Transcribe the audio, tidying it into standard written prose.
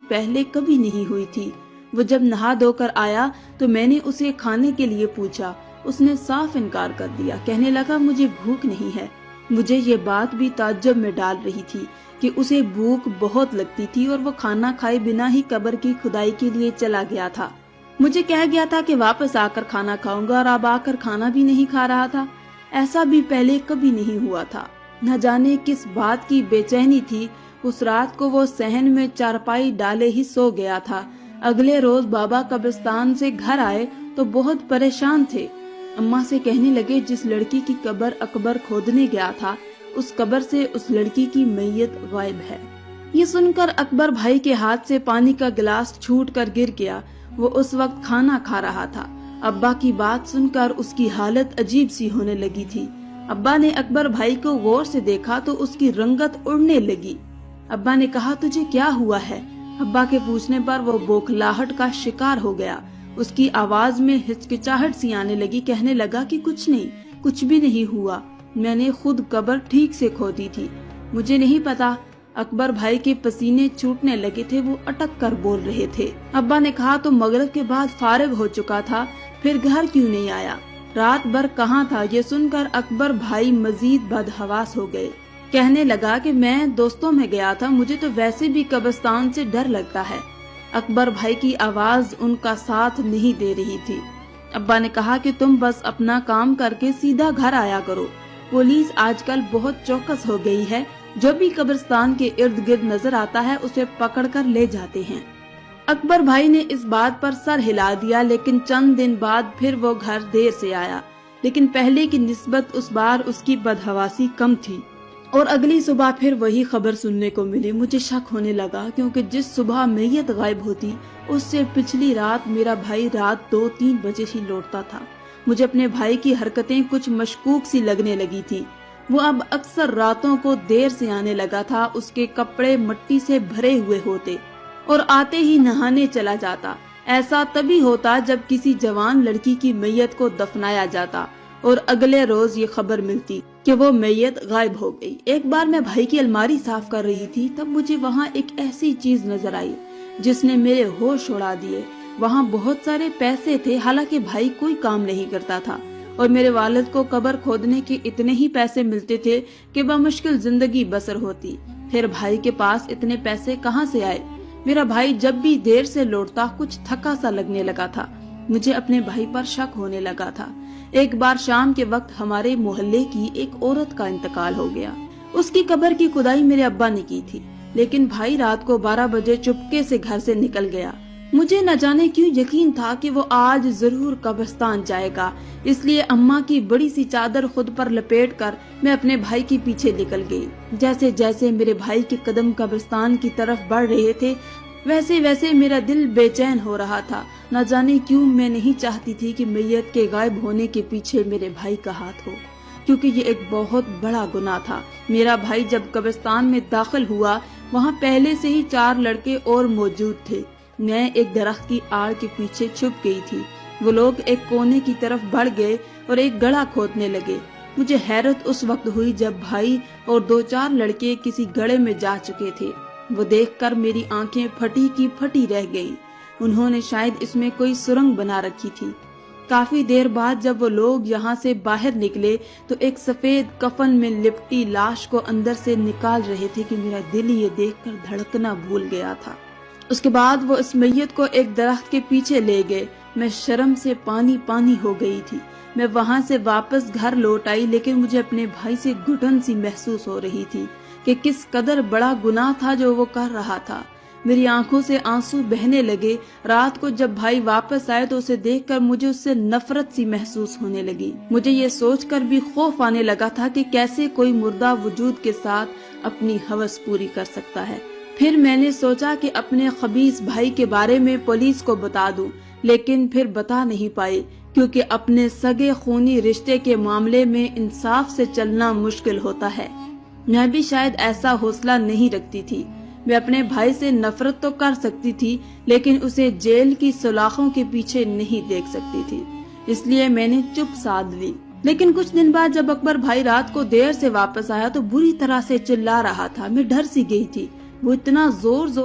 पहले कभी नहीं हुई थी। वो जब नहा धोकर आया तो मैंने उसे खाने के लिए पूछा। उसने साफ इनकार कर दिया। कहने लगा मुझे भूख नहीं है। मुझे ये बात भी ताज्जुब में डाल रही थी कि उसे भूख बहुत लगती थी और वो खाना खाए बिना ही कब्र की खुदाई के लिए चला गया था। मुझे कह गया था कि वापस आकर खाना खाऊंगा और अब आकर खाना भी नहीं खा रहा था। ऐसा भी पहले कभी नहीं हुआ था। न जाने किस बात की बेचैनी थी। उस रात को वो सहन में चारपाई डाले ही सो गया था। अगले रोज बाबा कब्रिस्तान से घर आए तो बहुत परेशान थे। अम्मा से कहने लगे जिस लड़की की कब्र अकबर खोदने गया था उस कब्र से उस लड़की की मैयत गायब है। ये सुनकर अकबर भाई के हाथ से पानी का गिलास छूट कर गिर गया। वो उस वक्त खाना खा रहा था। अब्बा की बात सुनकर उसकी हालत अजीब सी होने लगी थी। अब्बा ने अकबर भाई को गौर से देखा तो उसकी रंगत उड़ने लगी। अब्बा ने कहा तुझे क्या हुआ है? अब्बा के पूछने पर वो बौखलाहट का शिकार हो गया। उसकी आवाज में हिचकिचाहट सी आने लगी। कहने लगा कि कुछ नहीं, कुछ भी नहीं हुआ। मैंने खुद कब्र ठीक से खोदी थी। मुझे नहीं पता। अकबर भाई के पसीने छूटने लगे थे। वो अटक कर बोल रहे थे। अब्बा ने कहा तो मगरिब के बाद फारिग हो चुका था, फिर घर क्यों नहीं आया? रात भर कहाँ था? ये सुनकर अकबर भाई मजीद बदहवास हो गए। कहने लगा कि मैं दोस्तों में गया था, मुझे तो वैसे भी कब्रिस्तान से डर लगता है। अकबर भाई की आवाज उनका साथ नहीं दे रही थी। अब्बा ने कहा कि तुम बस अपना काम करके सीधा घर आया करो। पुलिस आजकल बहुत चौकस हो गई है। जो भी कब्रिस्तान के इर्द गिर्द नजर आता है उसे पकड़कर ले जाते हैं। अकबर भाई ने इस बात पर सर हिला दिया। लेकिन चंद दिन बाद फिर वो घर देर से आया। लेकिन पहले की निस्बत उस बार उसकी बदहवासी कम थी और अगली सुबह फिर वही खबर सुनने को मिली। मुझे शक होने लगा क्योंकि जिस सुबह मैयत गायब होती उससे पिछली रात मेरा भाई रात 2-3 बजे ही लौटता था। मुझे अपने भाई की हरकतें कुछ मशकूक सी लगने लगी थी। वो अब अक्सर रातों को देर से आने लगा था। उसके कपड़े मिट्टी से भरे हुए होते और आते ही नहाने चला जाता। ऐसा तभी होता जब किसी जवान लड़की की मैयत को दफनाया जाता और अगले रोज ये खबर मिलती कि वो मैयत गायब हो गई। एक बार मैं भाई की अलमारी साफ कर रही थी, तब मुझे वहाँ एक ऐसी चीज नजर आई जिसने मेरे होश उड़ा दिए। वहाँ बहुत सारे पैसे थे। हालांकि भाई कोई काम नहीं करता था और मेरे वालिद को कब्र खोदने के इतने ही पैसे मिलते थे कि बमुश्किल जिंदगी बसर होती। फिर भाई के पास इतने पैसे कहाँ से आए? मेरा भाई जब भी देर से लौटता कुछ थका सा लगने लगा था। मुझे अपने भाई पर शक होने लगा था। एक बार शाम के वक्त हमारे मोहल्ले की एक औरत का इंतकाल हो गया। उसकी कब्र की खुदाई मेरे अब्बा ने की थी। लेकिन भाई रात को 12 बजे चुपके से घर से निकल गया। मुझे न जाने क्यों यकीन था कि वो आज जरूर कब्रिस्तान जाएगा। इसलिए अम्मा की बड़ी सी चादर खुद पर लपेटकर मैं अपने भाई के पीछे निकल गई। जैसे जैसे मेरे भाई के कदम कब्रिस्तान की तरफ बढ़ रहे थे वैसे वैसे मेरा दिल बेचैन हो रहा था। न जाने क्यों मैं नहीं चाहती थी कि मैयत के गायब होने के पीछे मेरे भाई का हाथ हो, क्योंकि ये एक बहुत बड़ा गुनाह था। मेरा भाई जब कब्रिस्तान में दाखिल हुआ वहाँ पहले से ही 4 लड़के और मौजूद थे। मैं एक दरख्त की आड़ के पीछे छुप गई थी। वो लोग एक कोने की तरफ बढ़ गए और एक गड्ढा खोदने लगे। मुझे हैरत उस वक्त हुई जब भाई और 2-4 लड़के किसी गड्ढे में जा चुके थे। वो देखकर मेरी आंखें फटी की फटी रह गईं। उन्होंने शायद इसमें कोई सुरंग बना रखी थी। काफी देर बाद जब वो लोग यहाँ से बाहर निकले तो एक सफेद कफन में लिपटी लाश को अंदर से निकाल रहे थे कि मेरा दिल ये देखकर धड़कना भूल गया था। उसके बाद वो इस मैयत को एक दरख्त के पीछे ले गए। मैं शर्म से पानी पानी हो गई थी। मैं वहाँ से वापस घर लौट आई, लेकिन मुझे अपने भाई से घुटन सी महसूस हो रही थी कि किस कदर बड़ा गुनाह था जो वो कर रहा था। मेरी आंखों से आंसू बहने लगे। रात को जब भाई वापस आए तो उसे देखकर मुझे उससे नफरत सी महसूस होने लगी। मुझे ये सोचकर भी खौफ आने लगा था कि कैसे कोई मुर्दा वजूद के साथ अपनी हवस पूरी कर सकता है। फिर मैंने सोचा कि अपने खबीस भाई के बारे में पुलिस को बता दूं, लेकिन फिर बता नहीं पाई क्योंकि अपने सगे खूनी रिश्ते के मामले में इंसाफ से चलना मुश्किल होता है। मैं भी शायद ऐसा हौसला नहीं रखती थी। मैं अपने भाई से नफरत तो कर सकती थी, लेकिन उसे जेल की सलाखों के पीछे नहीं देख सकती थी। इसलिए मैंने चुप साध ली। लेकिन कुछ दिन बाद जब अकबर भाई रात को देर से वापस आया तो बुरी तरह से चिल्ला रहा था। मैं डर सी गई थी। वो इतना जोर